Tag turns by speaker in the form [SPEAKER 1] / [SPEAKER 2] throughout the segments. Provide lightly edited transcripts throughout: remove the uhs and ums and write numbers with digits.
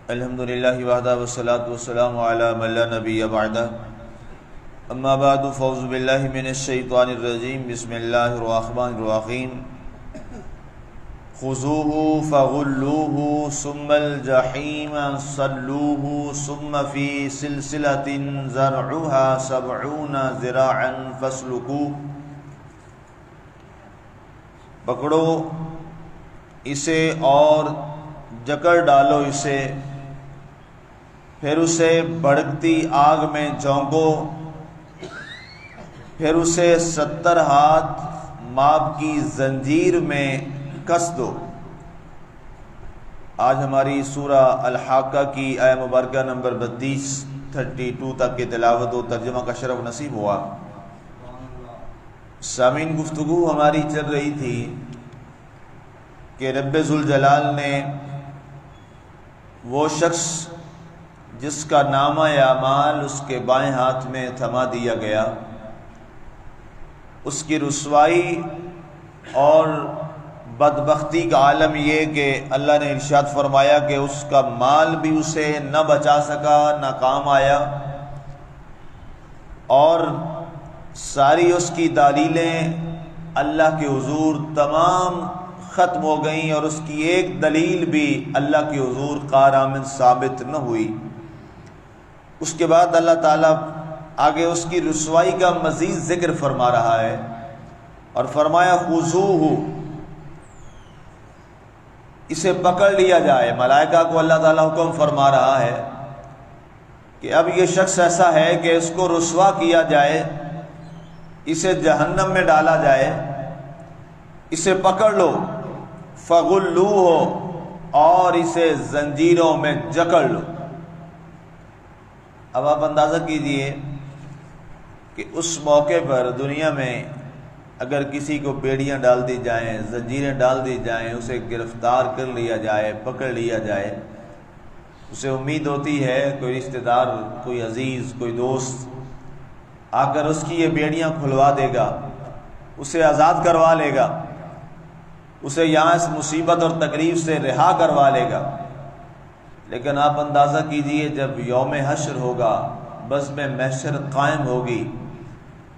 [SPEAKER 1] الحمد للہ وحدہ والصلاة والسلام علی من لا نبی بعدہ اما بعد فاعوذ باللہ من الشیطان الرجیم بسم اللہ الرحمن الرحیم خذوہ فغلوہ ثم الجحیم صلوہ ثم فی سلسلۃ ذرعها 70 ذراعا فاسلکوہ، پکڑو اسے اور جکڑ ڈالو اسے، پھر اسے بھڑکتی آگ میں جھونکو، پھر اسے 70 ہاتھ ماب کی زنجیر میں کس دو۔ آج ہماری سورہ الحاقہ کی آیہ مبارکہ نمبر 32 تک کی تلاوت و ترجمہ کا شرف نصیب ہوا۔ سامعین، گفتگو ہماری چل رہی تھی کہ رب ذوالجلال نے وہ شخص جس کا نامہ اعمال اس کے بائیں ہاتھ میں تھما دیا گیا، اس کی رسوائی اور بدبختی کا عالم یہ کہ اللہ نے ارشاد فرمایا کہ اس کا مال بھی اسے نہ بچا سکا، نہ کام آیا، اور ساری اس کی دلیلیں اللہ کے حضور تمام ختم ہو گئیں، اور اس کی ایک دلیل بھی اللہ کے حضور کارآمد ثابت نہ ہوئی۔ اس کے بعد اللہ تعالیٰ آگے اس کی رسوائی کا مزید ذکر فرما رہا ہے اور فرمایا خذوہ، اسے پکڑ لیا جائے۔ ملائکہ کو اللہ تعالیٰ حکم فرما رہا ہے کہ اب یہ شخص ایسا ہے کہ اس کو رسوا کیا جائے، اسے جہنم میں ڈالا جائے، اسے پکڑ لو، فغلوہ، اور اسے زنجیروں میں جکڑ لو۔ اب آپ اندازہ کیجئے کہ اس موقع پر دنیا میں اگر کسی کو بیڑیاں ڈال دی جائیں، زنجیریں ڈال دی جائیں، اسے گرفتار کر لیا جائے، پکڑ لیا جائے، اسے امید ہوتی ہے کوئی رشتہ دار، کوئی عزیز، کوئی دوست آ کر اس کی یہ بیڑیاں کھلوا دے گا، اسے آزاد کروا لے گا، اسے یہاں اس مصیبت اور تکلیف سے رہا کروا لے گا۔ لیکن آپ اندازہ کیجئے جب یوم حشر ہوگا، بزم محشر قائم ہوگی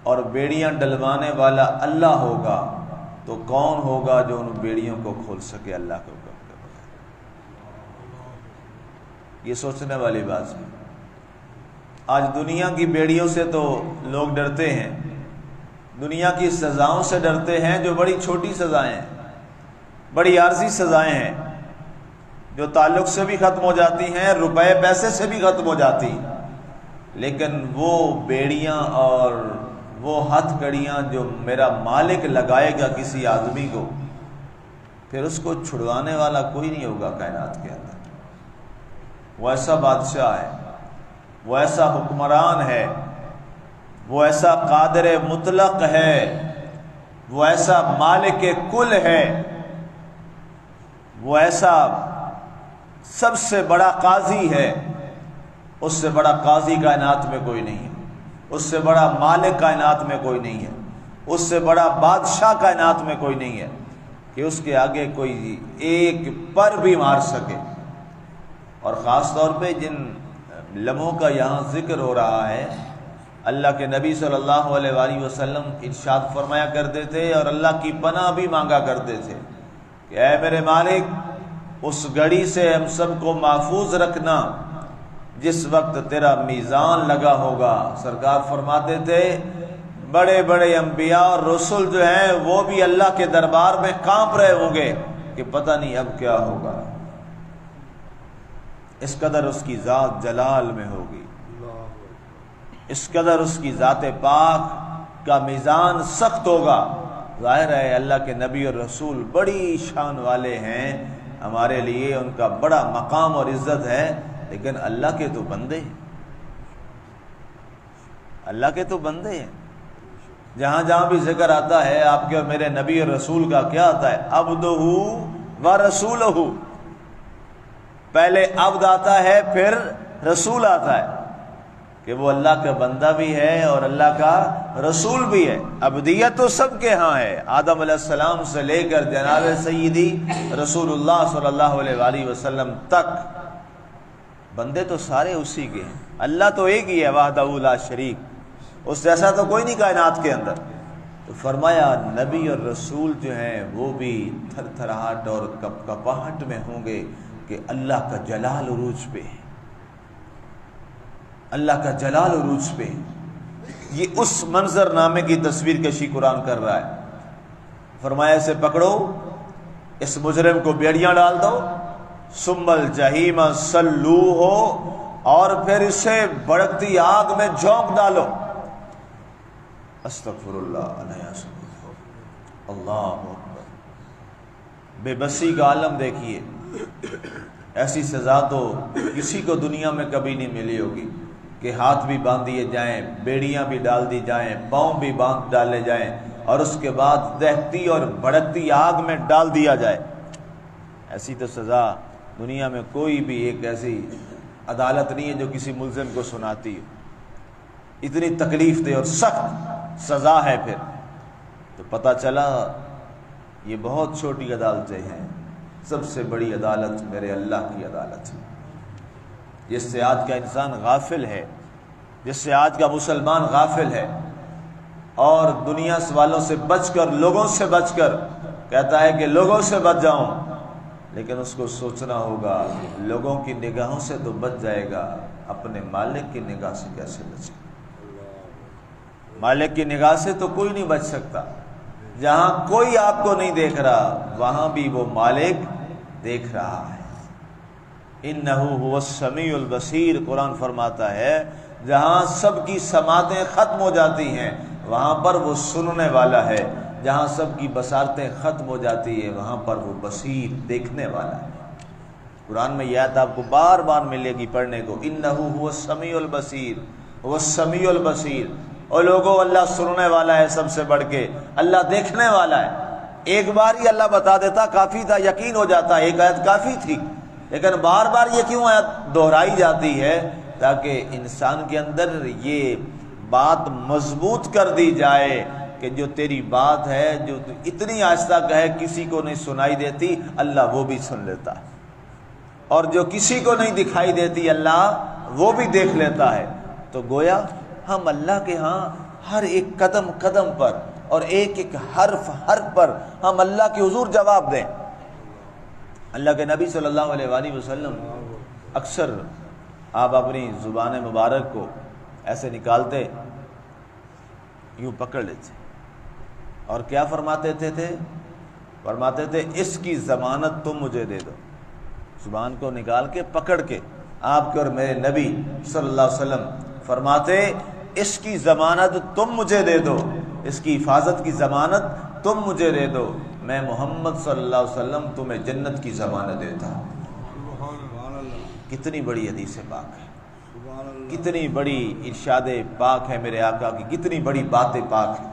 [SPEAKER 1] اور بیڑیاں ڈلوانے والا اللہ ہوگا، تو کون ہوگا جو ان بیڑیوں کو کھول سکے؟ اللہ کے حکم کے بغیر۔ یہ سوچنے والی بات ہے۔ آج دنیا کی بیڑیوں سے تو لوگ ڈرتے ہیں، دنیا کی سزاؤں سے ڈرتے ہیں جو بڑی چھوٹی سزائیں ہیں، بڑی عارضی سزائیں ہیں، جو تعلق سے بھی ختم ہو جاتی ہیں، روپے پیسے سے بھی ختم ہو جاتی ہیں۔ لیکن وہ بیڑیاں اور وہ ہتھ کڑیاں جو میرا مالک لگائے گا کسی آدمی کو، پھر اس کو چھڑوانے والا کوئی نہیں ہوگا کائنات کے اندر۔ وہ ایسا بادشاہ ہے، وہ ایسا حکمران ہے، وہ ایسا قادر مطلق ہے، وہ ایسا مالک کل ہے، وہ ایسا سب سے بڑا قاضی ہے۔ اس سے بڑا قاضی کائنات میں کوئی نہیں ہے، اس سے بڑا مالک کائنات میں کوئی نہیں ہے، اس سے بڑا بادشاہ کائنات میں کوئی نہیں ہے کہ اس کے آگے کوئی ایک پر بھی مار سکے۔ اور خاص طور پہ جن لمحوں کا یہاں ذکر ہو رہا ہے، اللہ کے نبی صلی اللہ علیہ وآلہ وسلم ارشاد فرمایا کرتے تھے اور اللہ کی پناہ بھی مانگا کرتے تھے کہ اے میرے مالک، اس گھڑی سے ہم سب کو محفوظ رکھنا جس وقت تیرا میزان لگا ہوگا۔ سرکار فرماتے تھے بڑے بڑے انبیاء اور رسول جو ہیں وہ بھی اللہ کے دربار میں کانپ رہے ہوں گے کہ پتہ نہیں اب کیا ہوگا۔ اس قدر اس کی ذات جلال میں ہوگی، اس قدر اس کی ذات پاک کا میزان سخت ہوگا۔ ظاہر ہے اللہ کے نبی اور رسول بڑی شان والے ہیں، ہمارے لیے ان کا بڑا مقام اور عزت ہے، لیکن اللہ کے تو بندے ہیں، اللہ کے تو بندے ہیں۔ جہاں جہاں بھی ذکر آتا ہے آپ کے اور میرے نبی اور رسول کا، کیا آتا ہے؟ عبدہ و رسولہ۔ پہلے عبد آتا ہے، پھر رسول آتا ہے کہ وہ اللہ کا بندہ بھی ہے اور اللہ کا رسول بھی ہے۔ عبدیت تو سب کے ہاں ہے، آدم علیہ السلام سے لے کر جناب سیدی رسول اللہ صلی اللہ علیہ وآلہ وسلم تک۔ بندے تو سارے اسی کے ہیں، اللہ تو ایک ہی ہے، وحدہ لا شریک، اس جیسا تو کوئی نہیں کائنات کے اندر۔ تو فرمایا نبی اور رسول جو ہیں وہ بھی تھر تھراہٹ اور کپاہٹ میں ہوں گے کہ اللہ کا جلال عروج پہ ہے، اللہ کا جلال عروج پہ ہے۔ یہ اس منظر نامے کی تصویر کشی قرآن کر رہا ہے۔ فرمایا اسے پکڑو، اس مجرم کو بیڑیاں ڈال دو، ثم الجحیم صلوہ، اور پھر اسے بھڑکتی آگ میں جھونک ڈالو۔ استغفر اللہ اللہ اکبر۔ بے بسی کا عالم دیکھیے، ایسی سزا تو کسی کو دنیا میں کبھی نہیں ملی ہوگی کہ ہاتھ بھی باندھ دیے جائیں، بیڑیاں بھی ڈال دی جائیں، پاؤں بھی باندھ ڈالے جائیں، اور اس کے بعد دہتی اور بھڑکتی آگ میں ڈال دیا جائے۔ ایسی تو سزا دنیا میں کوئی بھی ایک ایسی عدالت نہیں ہے جو کسی ملزم کو سناتی ہو۔ اتنی تکلیف دہ اور سخت سزا ہے۔ پھر تو پتہ چلا یہ بہت چھوٹی عدالتیں ہیں، سب سے بڑی عدالت میرے اللہ کی عدالت ہے، جس سے آج کا انسان غافل ہے، جس سے آج کا مسلمان غافل ہے، اور دنیا والوں سے بچ کر، لوگوں سے بچ کر کہتا ہے کہ لوگوں سے بچ جاؤں، لیکن اس کو سوچنا ہوگا لوگوں کی نگاہوں سے تو بچ جائے گا، اپنے مالک کی نگاہ سے کیسے بچے؟ مالک کی نگاہ سے تو کوئی نہیں بچ سکتا۔ جہاں کوئی آپ کو نہیں دیکھ رہا وہاں بھی وہ مالک دیکھ رہا ہے۔ انہ هو السمیع البصیر، قرآن فرماتا ہے جہاں سب کی سماعتیں ختم ہو جاتی ہیں وہاں پر وہ سننے والا ہے، جہاں سب کی بصارتیں ختم ہو جاتی ہیں وہاں پر وہ بصیر، دیکھنے والا ہے۔ قرآن میں یہ آیت آپ کو بار بار ملے گی پڑھنے کو، انہ هو السمیع البصیر، هو السمیع البصیر۔ اور لوگوں، اللہ سننے والا ہے سب سے بڑھ کے، اللہ دیکھنے والا ہے۔ ایک بار ہی اللہ بتا دیتا کافی تھا، یقین ہو جاتا، ایک آیت کافی تھی، لیکن بار بار یہ کیوں آیت دہرائی جاتی ہے؟ تاکہ انسان کے اندر یہ بات مضبوط کر دی جائے کہ جو تیری بات ہے، جو اتنی آہستہ کہے کسی کو نہیں سنائی دیتی، اللہ وہ بھی سن لیتا ہے، اور جو کسی کو نہیں دکھائی دیتی اللہ وہ بھی دیکھ لیتا ہے۔ تو گویا ہم اللہ کے ہاں ہر ایک قدم قدم پر اور ایک ایک حرف پر ہم اللہ کے حضور جواب دیں۔ اللہ کے نبی صلی اللہ علیہ وآلہ وسلم اکثر آپ اپنی زبان مبارک کو ایسے نکالتے، یوں پکڑ لیتے، اور کیا فرماتے تھے؟ فرماتے تھے اس کی ضمانت تم مجھے دے دو۔ زبان کو نکال کے پکڑ کے آپ کے اور میرے نبی صلی اللہ علیہ وسلم فرماتے اس کی ضمانت تم مجھے دے دو، اس کی حفاظت کی ضمانت تم مجھے دے دو، میں محمد صلی اللہ علیہ وسلم تمہیں جنت کی ضمانت دیتا ہوں۔ کتنی بڑی حدیث پاک ہے، کتنی بڑی ارشاد پاک ہے میرے آقا کی، کتنی بڑی بات پاک ہے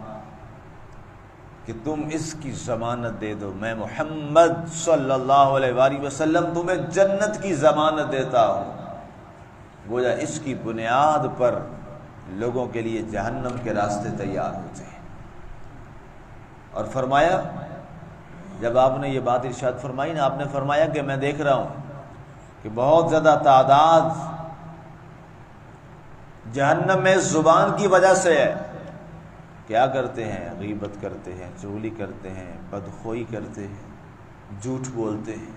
[SPEAKER 1] کہ تم اس کی ضمانت دے دو، میں محمد صلی اللہ علیہ وآلہ وسلم تمہیں جنت کی ضمانت دیتا ہوں۔ گویا اس کی بنیاد پر لوگوں کے لیے جہنم کے راستے تیار ہوتے ہیں۔ اور فرمایا، جب آپ نے یہ بات ارشاد فرمائی نا، آپ نے فرمایا کہ میں دیکھ رہا ہوں کہ بہت زیادہ تعداد جہنم میں زبان کی وجہ سے ہے۔ کیا کرتے ہیں؟ غیبت کرتے ہیں، چغلی کرتے ہیں، بدخوئی کرتے ہیں، جھوٹ بولتے ہیں۔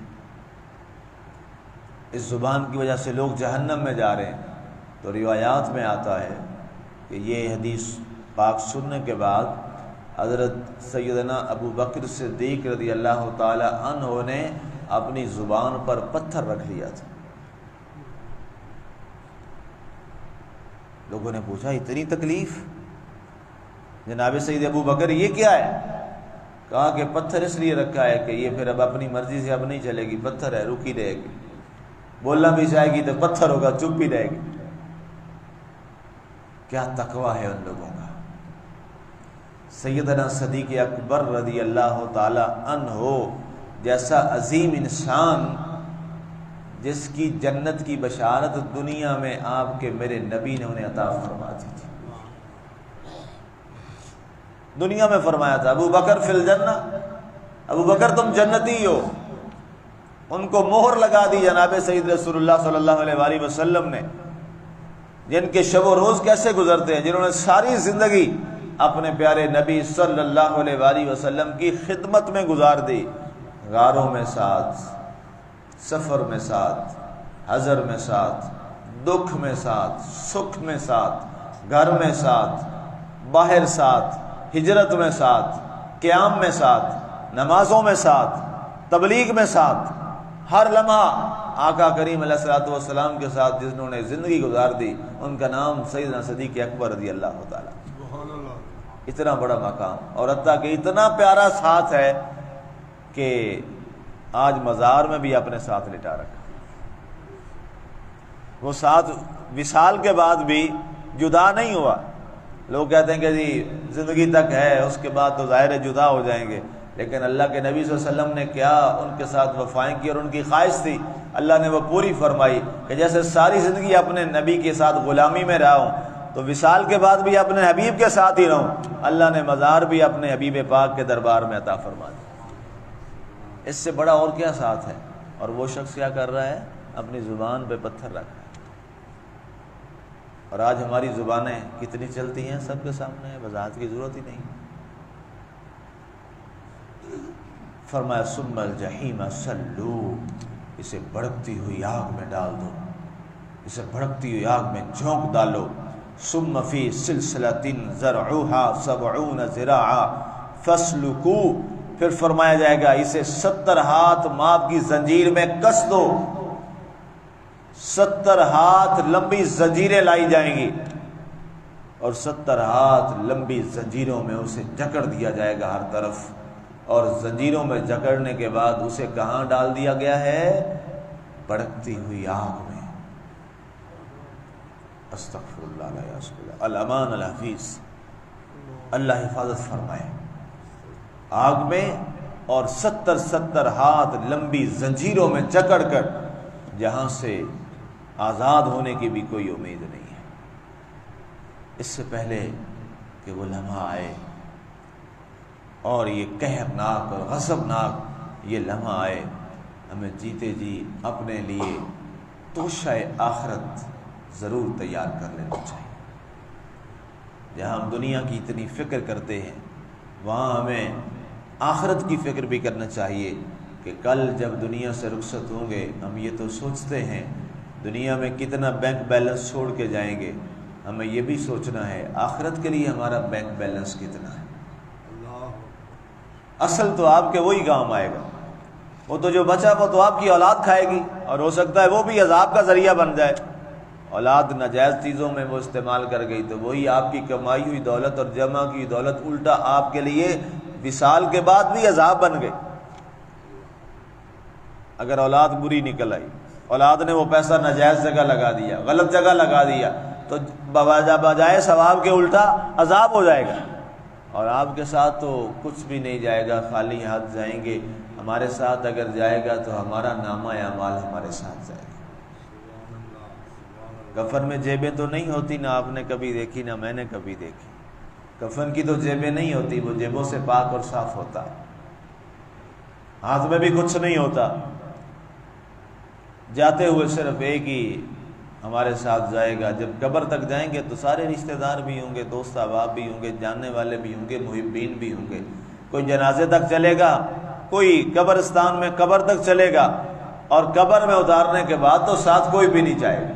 [SPEAKER 1] اس زبان کی وجہ سے لوگ جہنم میں جا رہے ہیں۔ تو روایات میں آتا ہے کہ یہ حدیث پاک سننے کے بعد حضرت سیدنا ابو بکر صدیق رضی اللہ تعالی عنہ نے اپنی زبان پر پتھر رکھ لیا تھا۔ لوگوں نے پوچھا اتنی تکلیف جناب سید ابو بکر، یہ کیا ہے؟ کہا کہ پتھر اس لیے رکھا ہے کہ یہ پھر اب اپنی مرضی سے اب نہیں چلے گی، پتھر ہے، رکی رہے گی، بولنا بھی چاہے گی تو پتھر ہوگا، چپ بھی رہے گی۔ کیا تقویٰ ہے ان لوگوں کا۔ سیدنا صدیق اکبر رضی اللہ تعالی عنہ جیسا عظیم انسان، جس کی جنت کی بشارت دنیا میں آپ کے میرے نبی نے انہیں عطا فرما دی تھی، دنیا میں فرمایا تھا ابو بکر فی الجنہ، ابو بکر تم جنتی ہو، ان کو مہر لگا دی جناب سید رسول اللہ صلی اللہ علیہ وآلہ وسلم نے، جن کے شب و روز کیسے گزرتے ہیں، جنہوں نے ساری زندگی اپنے پیارے نبی صلی اللہ علیہ وآلہ وسلم کی خدمت میں گزار دی، غاروں میں ساتھ، سفر میں ساتھ، حضر میں ساتھ، دکھ میں ساتھ، سکھ میں ساتھ، گھر میں ساتھ، باہر ساتھ، ہجرت میں ساتھ، قیام میں ساتھ، نمازوں میں ساتھ، تبلیغ میں ساتھ، ہر لمحہ آقا کریم علیہ الصلوۃ والسلام کے ساتھ جنہوں نے زندگی گزار دی، ان کا نام سیدنا صدیق اکبر رضی اللہ تعالیٰ۔ اتنا بڑا مقام، اور حتیٰ کہ اتنا پیارا ساتھ ہے کہ آج مزار میں بھی اپنے ساتھ لٹا رکھا۔ وہ ساتھ وصال کے بعد بھی جدا نہیں ہوا۔ لوگ کہتے ہیں کہ جی زندگی تک ہے، اس کے بعد تو ظاہر جدا ہو جائیں گے، لیکن اللہ کے نبی صلی اللہ علیہ وسلم نے کیا ان کے ساتھ وفائیں کی، اور ان کی خواہش تھی، اللہ نے وہ پوری فرمائی کہ جیسے ساری زندگی اپنے نبی کے ساتھ غلامی میں رہا ہوں تو وصال کے بعد بھی اپنے حبیب کے ساتھ ہی رہوں۔ اللہ نے مزار بھی اپنے حبیب پاک کے دربار میں عطا فرما دیا۔ اس سے بڑا اور کیا ساتھ ہے؟ اور وہ شخص کیا کر رہا ہے؟ اپنی زبان پہ پتھر رکھ رہا ہے۔ اور آج ہماری زبانیں کتنی چلتی ہیں، سب کے سامنے ہے، وضاحت کی ضرورت ہی نہیں۔ فرمایا ثم الجحیم صلو، اسے بھڑکتی ہوئی آگ میں ڈال دو، اسے بھڑکتی ہوئی آگ میں جھونک ڈالو۔ ثم فی سلسلۃ ذرعها 70 ذراعا فاسلکوا، پھر فرمایا جائے گا اسے 70 ہاتھ ماپ کی زنجیر میں کس دو۔ 70 ہاتھ لمبی زنجیریں لائی جائیں گی، اور 70 ہاتھ لمبی زنجیروں میں اسے جکڑ دیا جائے گا ہر طرف، اور زنجیروں میں جکڑنے کے بعد اسے کہاں ڈال دیا گیا ہے؟ بھڑکتی ہوئی آگ میں۔ استغفر اللہ لا یاسر اللہ، الامان الحفیظ، اللہ حفاظت فرمائے آگ میں، اور 70 ہاتھ لمبی زنجیروں میں جکڑ کر، جہاں سے آزاد ہونے کی بھی کوئی امید نہیں ہے۔ اس سے پہلے کہ وہ لمحہ آئے اور یہ قہرناک اور غضبناک یہ لمحہ آئے، ہمیں جیتے جی اپنے لیے توشہ آخرت ضرور تیار کر لینا چاہیے۔ جہاں ہم دنیا کی اتنی فکر کرتے ہیں، وہاں ہمیں آخرت کی فکر بھی کرنا چاہیے کہ کل جب دنیا سے رخصت ہوں گے، ہم یہ تو سوچتے ہیں دنیا میں کتنا بینک بیلنس چھوڑ کے جائیں گے، ہمیں یہ بھی سوچنا ہے آخرت کے لیے ہمارا بینک بیلنس کتنا ہے۔ اصل تو آپ کے وہی کام آئے گا، وہ تو جو بچا وہ تو آپ کی اولاد کھائے گی، اور ہو سکتا ہے وہ بھی عذاب کا ذریعہ بن جائے۔ اولاد ناجائز چیزوں میں وہ استعمال کر گئی تو وہی آپ کی کمائی ہوئی دولت اور جمع کی دولت الٹا آپ کے لیے وصال کے بعد بھی عذاب بن گئی۔ اگر اولاد بری نکل آئی، اولاد نے وہ پیسہ ناجائز جگہ لگا دیا، غلط جگہ لگا دیا، تو بجائے ثواب کے الٹا عذاب ہو جائے گا، اور آپ کے ساتھ تو کچھ بھی نہیں جائے گا، خالی ہاتھ جائیں گے۔ ہمارے ساتھ اگر جائے گا تو ہمارا نامہ اعمال ہمارے ساتھ جائے گا۔ کفن میں جیبیں تو نہیں ہوتی، نہ آپ نے کبھی دیکھی نہ میں نے کبھی دیکھی۔ کفن کی تو جیبیں نہیں ہوتی، وہ جیبوں سے پاک اور صاف ہوتا ہے، ہاتھ میں بھی کچھ نہیں ہوتا۔ جاتے ہوئے صرف ایک ہی ہمارے ساتھ جائے گا۔ جب قبر تک جائیں گے تو سارے رشتہ دار بھی ہوں گے، دوست احباب بھی ہوں گے، جاننے والے بھی ہوں گے، محبین بھی ہوں گے۔ کوئی جنازے تک چلے گا، کوئی قبرستان میں قبر تک چلے گا، اور قبر میں اتارنے کے بعد تو ساتھ کوئی بھی نہیں جائے گا۔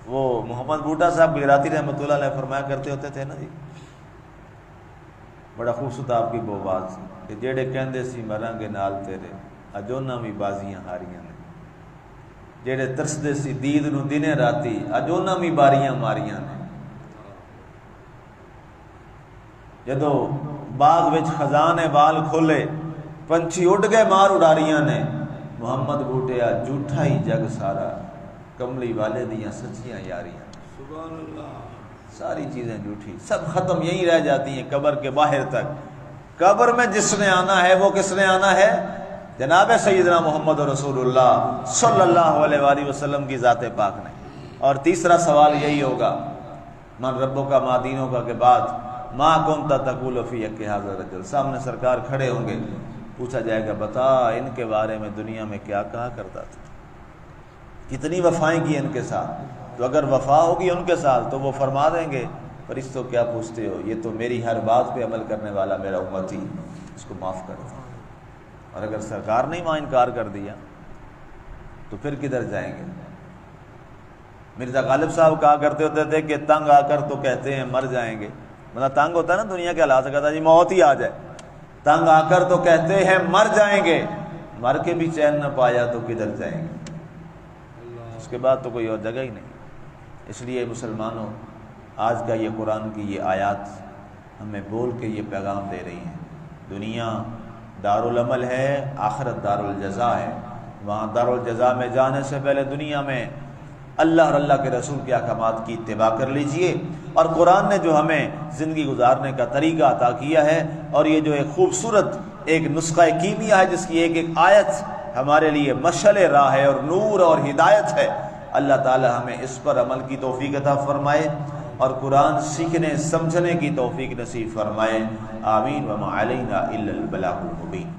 [SPEAKER 1] وہ محمد بوٹا صاحب گجراتی رحمۃ اللہ علیہ فرمایا کرتے ہوتے تھے نا جی، بڑا خوبصورت آپ کی وہ بات کہ جیڑے کہندے سی مراں گے نال تیرے، اجونا بھی بازیاں ہاریاں نے، جیڑے ترسدے سی دید نو دنے راتی، اجونا بھی باریاں ماریاں نے۔ جدو باغ وچ خزانے وال کھولے، پنچھی اڑ گئے مار اڑاریاں نے، محمد بوٹیا جھوٹا ہی جگ سارا، کملی والے دیاں سچیاں یاریاں۔ سبحان اللہ، ساری چیزیں جھوٹی، سب ختم یہیں رہ جاتی ہیں قبر کے باہر تک۔ قبر میں جس نے آنا ہے وہ کس نے آنا ہے؟ جناب سیدنا محمد رسول اللہ صلی اللہ علیہ وآلہ وسلم کی ذات پاک نے۔ اور تیسرا سوال یہی ہوگا من ربوں کا ما دینوں کا کے بعد ما کنت تقول فی حق ھذا الرجل، سامنے سرکار کھڑے ہوں گے، پوچھا جائے گا بتا ان کے بارے میں دنیا میں کیا کہا کرتا تھا، کتنی وفائیں کی ان کے ساتھ، تو اگر وفا ہوگی ان کے ساتھ تو وہ فرما دیں گے فرشتوں کیا پوچھتے ہو، یہ تو میری ہر بات پہ عمل کرنے والا میرا امتی، اس کو معاف کر دو۔ اور اگر سرکار نے وہاں انکار کر دیا تو پھر کدھر جائیں گے؟ مرزا غالب صاحب کہا کرتے ہوتے تھے کہ تنگ آ کر تو کہتے ہیں مر جائیں گے، مطلب تنگ ہوتا ہے نا دنیا کے حالات سے، کہتا جی موت ہی آ جائے، تنگ آ کر تو کہتے ہیں مر جائیں گے، مر کے بھی چین نہ پایا تو کدھر جائیں گے؟ اس کے بعد تو کوئی اور جگہ ہی نہیں۔ اس لیے مسلمانوں، آج کا یہ قرآن کی یہ آیات ہمیں بول کے یہ پیغام دے رہی ہیں، دنیا دارالعمل ہے، آخرت دارالجزا ہے، وہاں دارالجزا میں جانے سے پہلے دنیا میں اللہ اور اللہ کے رسول کے احکامات کی اتباع کر لیجئے، اور قرآن نے جو ہمیں زندگی گزارنے کا طریقہ عطا کیا ہے، اور یہ جو ایک خوبصورت ایک نسخہ کیمیا ہے جس کی ایک ایک آیت ہمارے لیے مشعل راہ ہے اور نور اور ہدایت ہے، اللہ تعالی ہمیں اس پر عمل کی توفیق عطا فرمائے اور قرآن سیکھنے سمجھنے کی توفیق نصیب فرمائے، آمین۔ وما علینا الا البلاغ المبین۔